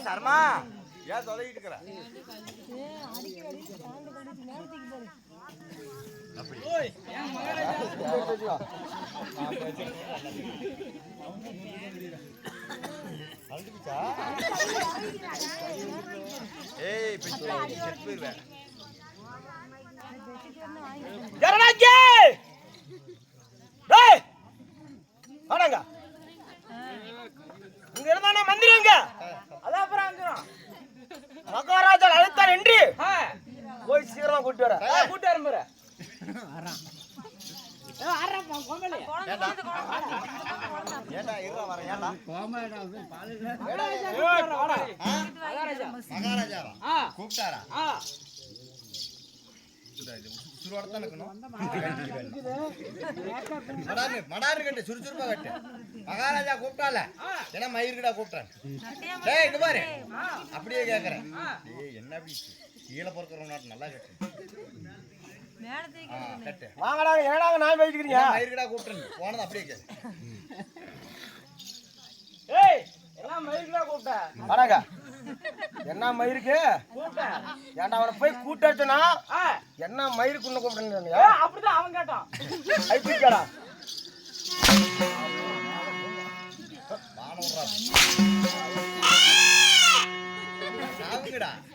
சர்மா ஏன் தொலைகிட்டு இருக்கிற ஏய் போயிருவேன் மந்திரங்க அதான் மகாராஜா அழுத்தார் என்று போய் சீக்கிரமா கூட்டு வர கூட்டு வர கூப்பிட்டாரா சுறுசுறுப்பா கட்டு மகாராஜா கூப்பிட்டால ஏன்னா மயிருக்கடா கூப்பிட்டான் பாரு அப்படியே கேக்குறேன் என்ன அப்படி கீழே பொறுக்கிறவங்க நல்லா கட்டு வாங்கடா ஏடாங்க நான் பேசிக்கிறீங்க மயிருக்கடா கூப்பிட்டேன் போனது அப்படியே கேட்க எல்லாம் மயிருக்கடா கூப்பிட்டேன் வராங்க என்ன மயிருக்கு ஏன்டா அவனை போய் கூட்டாச்சுனா என்ன மயிருக்குன்னு கூப்பிட்டு அப்படிதான் அவன் கேட்டான் ஐபிக்கடா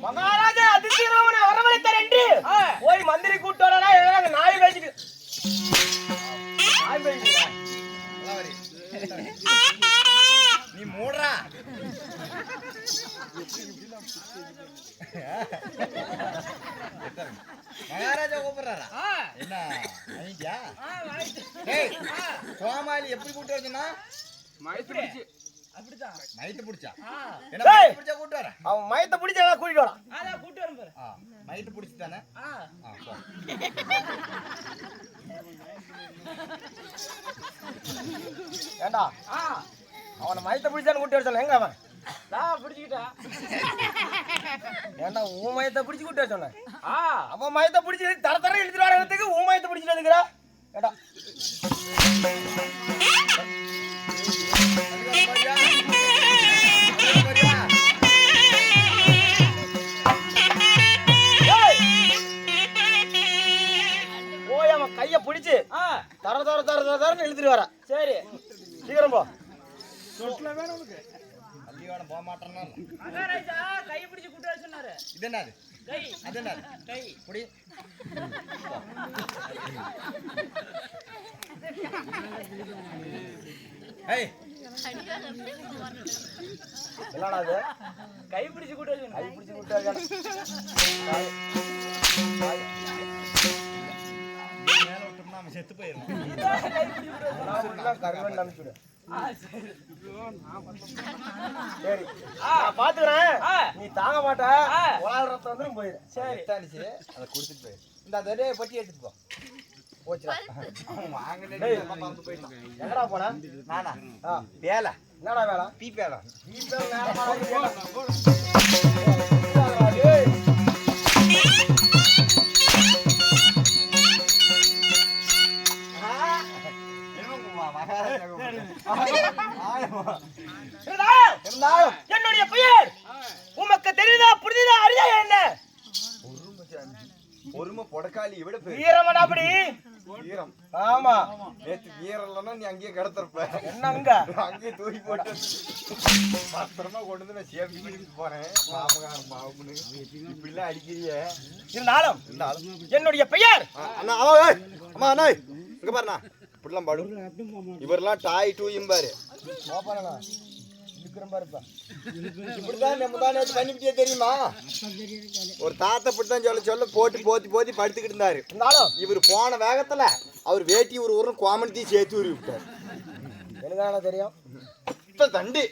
மகாராஜா அதிசீரவனை வரவழைத்தார் என்று போய் மந்திரி கூட்டு வரடா நாய் பேசிட்டு நாய் பேசிட்டு நீ மூடுறா மகாராஜா கூப்பிடுறாரா என்ன கோமாளி எப்படி கூட்டு வச்சுன்னா மயத்தை பிடிச்சா கூட்டு வர அவன் மயத்தை பிடிச்சா கூட்டிட்டு வரான் கூட்டு வர மயத்தை பிடிச்சு தானே ஏண்டா அவனை மயத்தை பிடிச்சான்னு கூட்டி வர சொல்ல எங்க அவன் நான் பிடிச்சிக்கிட்டா ஏன்டா உன் மயத்தை பிடிச்சி கூட்ட சொன்ன அவன் மயத்தை பிடிச்சி தர தர இழுத்துட்டு உன் மயத்தை பிடிச்சிட்டு வந்துக்கிறா ஏடா போய் அவன் கைய பிடிச்சு தர தர தர தர தரன்னு இழுத்துட்டு வர சரி சீக்கிரம் போ அள்ளிவாடம் போக மாட்டேன்னா மகாராஜா கை பிடிச்சு கூட்டு வர சொன்னாரு இது என்னது கை அது என்னது கை குடி ஏய் என்னடா அது கை பிடிச்சு கூட்டு வர சொன்னாரு கை பிடிச்சு கூட்ட மேல விட்டோம்னா அவன் செத்து போயிடும் கருவன் நம்பிச்சுடு சரி நான் பாத்துக்கிறேன் நீ தாங்க மாட்ட உலால் ரத்தம் வந்து போயிடு சரி தானிச்சு அதை குடிச்சிட்டு போயிரு இந்த அதே பட்டி எடுத்துட்டு போ போச்சுடா எங்கடா போன நானா வேலை என்னடா வேலை பீ வேலை என்னுடைய பெயர் உமக்கு தெரியுதா புரியுதா அறியா என்ன பொறுமை பொடக்காளி விட வீரமன் அப்படி வீரம் ஆமா நேத்து வீரம் இல்லைன்னா நீ அங்கேயே கிடத்திருப்ப என்ன அங்க அங்கேயே தூக்கி போட்டு பத்திரமா கொண்டு வந்து நான் சேஃப்டி பண்ணிட்டு போறேன் மாமகாரம் மாவுன்னு இப்படிலாம் அடிக்கிறிய இருந்தாலும் என்னுடைய பெயர் அண்ணா அம்மா அண்ணா இங்க பாருண்ணா இப்படிலாம் பாடு இவரெல்லாம் டாய் டூ இம்பாரு ஓப்பனா விக்ரம் பாருப்பா இப்படிதான் நம்ம தான் நேற்று பண்ணிக்கிட்டே தெரியுமா ஒரு தாத்தா இப்படித்தான் சொல்ல போட்டு போத்தி படுத்துக்கிட்டு இருந்தாரு இருந்தாலும் இவர் போன வேகத்துல அவர் வேட்டி ஒரு ஊரும் கோமணத்தையும் சேர்த்து ஊறி விட்டார் எனக்கு தெரியும் இப்ப தண்டி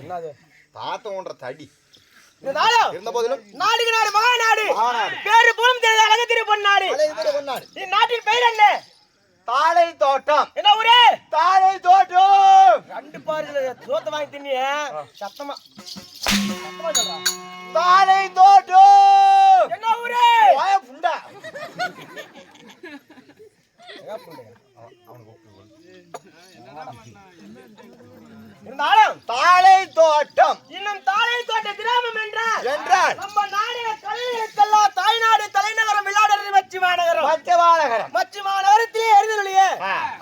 என்னது தாத்தா ஒன்ற தடி இருந்தாலும் இருந்த போதிலும் நாடுக்கு நாடு மகாநாடு மகாநாடு. பேரு போலும் தெரியாத அழகத்திரு பொன்னாடு கொண்டாடு நாட்டின் பெயர் என்ன தாழை தோட்டம் என்ன ஊரே தாழை தோட்டம் ரெண்டு பாரு சோத்த வாங்கி தின்னிய சத்தமா சொல்றா தாழை தோட்டம் என்ன ஊரே வாய புண்டா இருந்தாலும் தாழை தோட்டம் இன்னும் தாழை தோட்ட கிராமம் என்றால் நம்ம நாடின கலைஞருக்கெல்லாம் தாய்நாடு தலைநகரம் விளையாடுறது மச்சி மாநகரம் மச்சவாளகரம் மச்சி மாநகரத்திலே எழுதலையே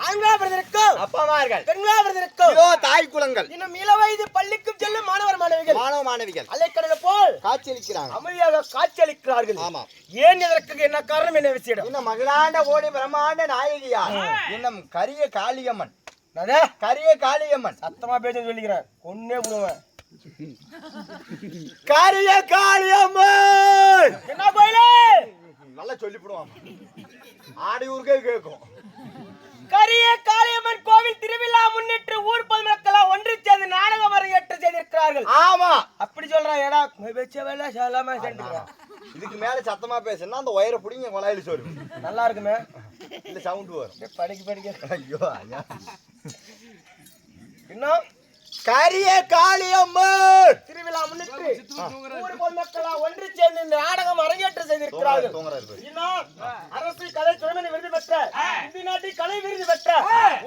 ஆங்கிலாவிரதற்கும் அப்பமார்கள் பெண்களாவிரதற்கும் இதோ தாய் குலங்கள் இன்னும் இளவயது பள்ளிக்கும் செல்லும் மாணவர் மாணவிகள் அலைக்கடல் போல் காட்சியளிக்கிறாங்க அமைதியாக காட்சியளிக்கிறார்கள் ஆமா ஏன் இதற்கு என்ன காரணம் என்ன விஷயம் இன்னும் மகிழாண்ட ஓடி பிரம்மாண்ட நாயகியா இன்னும் கரிய காளியம்மன் அதே கரிய காளியம்மன் சத்தமா பேச சொல்லிக்கிறேன் கொன்னே போடுவேன் கரிய காளியம்மன் என்ன கோயிலே நல்லா சொல்லிவிடுவான் ஆடியூருக்கே கேட்கும் கரிய காளியம்மன் கோவில் திருவிழா முன்னிட்டு ஊர் பொதுமக்கள் ஒன்று சேர்ந்து நாடகம் அரங்கேற்ற செய்திருக்கிறார்கள் ஆமா அப்படி சொல்றான் ஏடா வச்ச வேலை சொல்லாம செஞ்சுக்கிறேன் இதுக்கு மேல சத்தமா பேசுனா அந்த ஒயரை பிடிங்க கொலாயில சொல்லு நல்லா இருக்குமே இல்ல சவுண்ட் வரும் படிக்க ஐயோ ஐயா இன்னும் கரிய காளியம்மன் திருவிழா முன்னிட்டு ஊர் பொதுமக்கள் ஒன்று சேர்ந்து இந்த நாடகம் அரங்கேற்ற செய்திருக்கிறார்கள் இன்னும் அரசு கலை துறைமணி விருது பெற்ற இந்திய நாட்டில் கலை விருது பெற்ற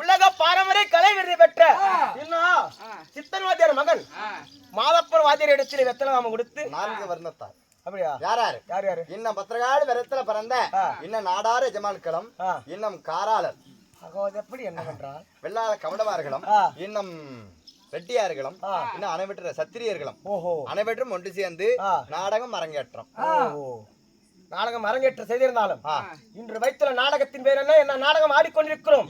உலக பாரம்பரிய கலை விருது பெற்ற இன்னும் சித்தன் வாத்தியார் மகன் மாதப்பர் வாத்தியார் இடத்தில் வெத்தலை நாம கொடுத்து 4 வர்ணத்தார் அப்படியா யார் இன்னும் பத்திரகாடு விரத்துல பிறந்த இன்னும் நாடார ஜமால்களம் இன்னும் காராளர் எப்படி என்ன பண்றான் வெள்ளாள கமடவார்களும் இன்னும் ரெட்டியார்களும் இன்னும் அனைவற்ற சத்திரியர்களும் அனைவற்றும் ஒன்று சேர்ந்து நாடகம் அரங்கேற்றம் நாடகம் அரங்கேற்ற செய்திருந்தாலும் இன்று வைத்துள்ள நாடகத்தின் பேர் என்ன நாடகம் ஆடிக்கொண்டிருக்கிறோம்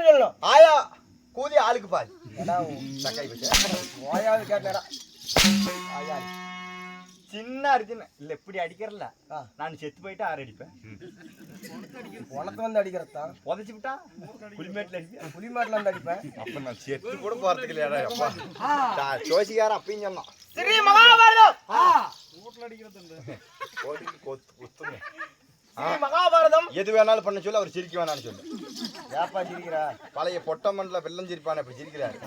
சொல்லணும் ஆயா கூதி ஆளுக்கு பாதி கேட்டா சின்ன அர்ஜுன் இல்ல எப்படி அடிக்கிறல நான் செத்து போயிட்டு 6 அடிப்பேன் உனக்கு வந்து அடிக்கிறதா புதைச்சு விட்டா புலிமேட்ல அடிப்பேன் புலிமேட்ல வந்து அடிப்பேன் அப்ப நான் செத்து கூட போறதுக்கு இல்லையா அப்பா ஜோசிகார அப்பயும் சொன்னான் ஸ்ரீ மகாபாரதம் வீட்டுல அடிக்கிறது குத்துங்க மகாபாரதம் எது வேணாலும் பண்ண சொல்லு அவர் சிரிக்க வேணாம்னு சொல்லு ஏப்பா சிரிக்கிறா பழைய பொட்டமன்ல வெள்ளம் சிரிப்பான இப்படி சிரிக்கிறாரு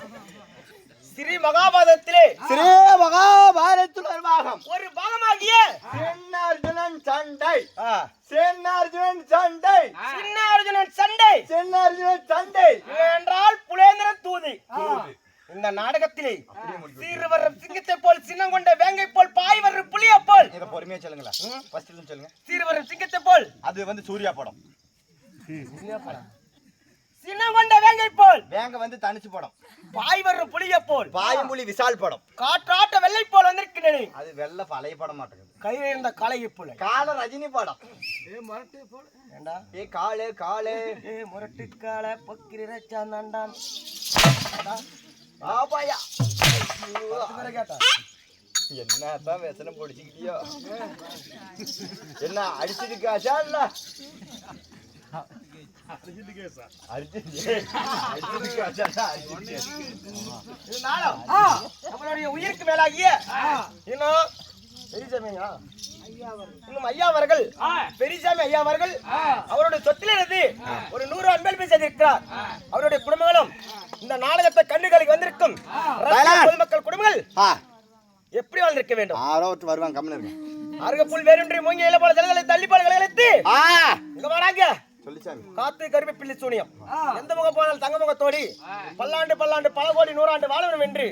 ஸ்ரீ மகாபாரதத்திலே ஸ்ரீ மகாபாரதத்தில் ஒரு பாகம் ஒரு பாகமாகிய சென்னார்ஜுனன் சண்டை ஆ, சென்னார்ஜுனன் சண்டை சின்ன அர்ஜுனன் சண்டை சென்னார்ஜுனன் சண்டை என்றால் புலேந்திர தூது. இந்த நாடகத்திலே சீர்வரும் சிங்கத்தை போல் சின்னம் கொண்ட வேங்கை போல் பாய் வரும் புலியை போல் இத பொறுமையா சொல்லுங்களேன் ஃபர்ஸ்ட் சொல்லுங்க சீர்வரும் சிங்கத்தை போல் அது வந்து சூர்யா படம் சின்னம் கொண்ட வேங்கை போல் வேங்க வந்து தனிச்சு படம் பாய் வரும் புலியை போல் பாயம்புலி விசால் படம் காற்றாட்ட வெள்ளை போல் வந்திருக்கிறேன். அது வெள்ள பழைய படம் மாட்டேங்குது கையில் இருந்த காளையை போல கால ரஜினி படம் ஏண்டா ஏ காளு காளு ஏ முரட்டு காளை பொக்கிரி ரச்சாண்டான் பாபாயா கேட்டா என்னதான் வேசனை பிடிச்சிக்கிட்டியோ என்ன அடிச்சது காசா இல்ல நம்மளுடைய உயிருக்கு மேலாகிய இன்னும் பெரியசாமியா இன்னும் ஐயா அவர்கள் பெரியசாமி ஐயா அவர்கள் அவருடைய சொத்திலிருந்து ஒரு 100 அன்பல் பேசி செய்திருக்கிறார். அவருடைய குடும்பங்களும் இந்த நாடகத்தை கண்டுகளுக்கு வந்திருக்கும் பொதுமக்கள் குடும்பங்கள் எப்படி வாழ்ந்திருக்க வேண்டும். ஆரோட்டு வருவாங்க கம்மன் அருகப்புல் வேறொன்றி மூங்கி இலை போல தலைகளை தள்ளி போல கலைத்து இங்க வராங்க சொல்லிச்சாமி காத்து கருவி பிள்ளை சூனியம் எந்த முகம் போனால் தங்க முகத்தோடி பல்லாண்டு பல கோடி 100 ஆண்டு வாழணும் என்று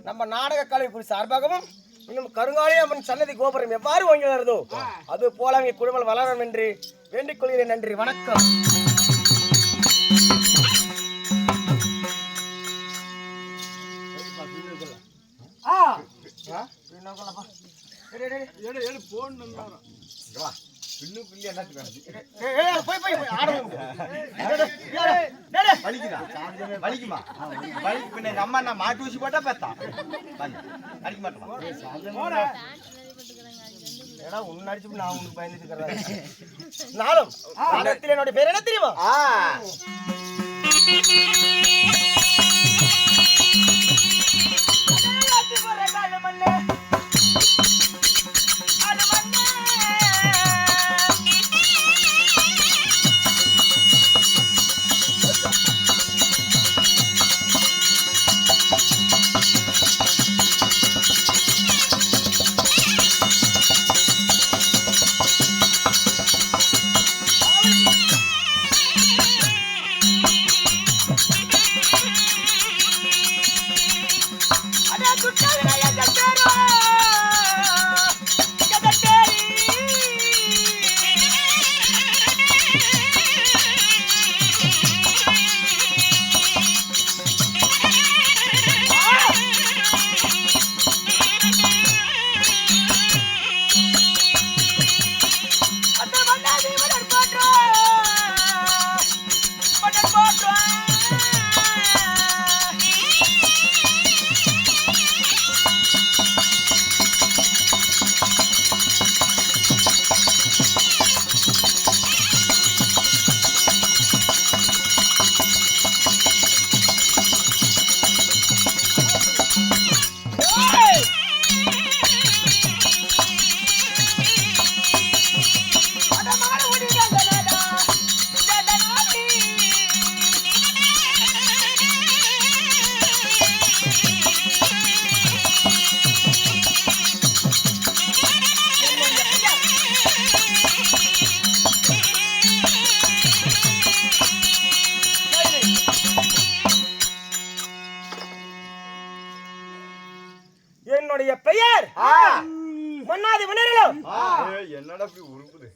நம்ம நாடக கலை குறி சார்பாகவும் இன்னும் கருங்காலி அம்மன் சன்னதி கோபுரம் எவ்வாறு வாங்கினதோ அது போல அங்கே குடும்பம் வளரும் என்று வேண்டிக் கொள்கிறேன். நன்றி, வணக்கம். அம்மா நான் மாட்டு ஊசி போட்டா பெத்தா அடிக்க மாட்டோம் உன்னை அடிச்சு நான் உனக்கு பயந்துட்டு நாளும் என்னுடைய பேர் என்ன தெரியுமா? என்னுடைய பெயர் மன்னாதி மன்னரிலும் என்னடா இப்படி உருப்புது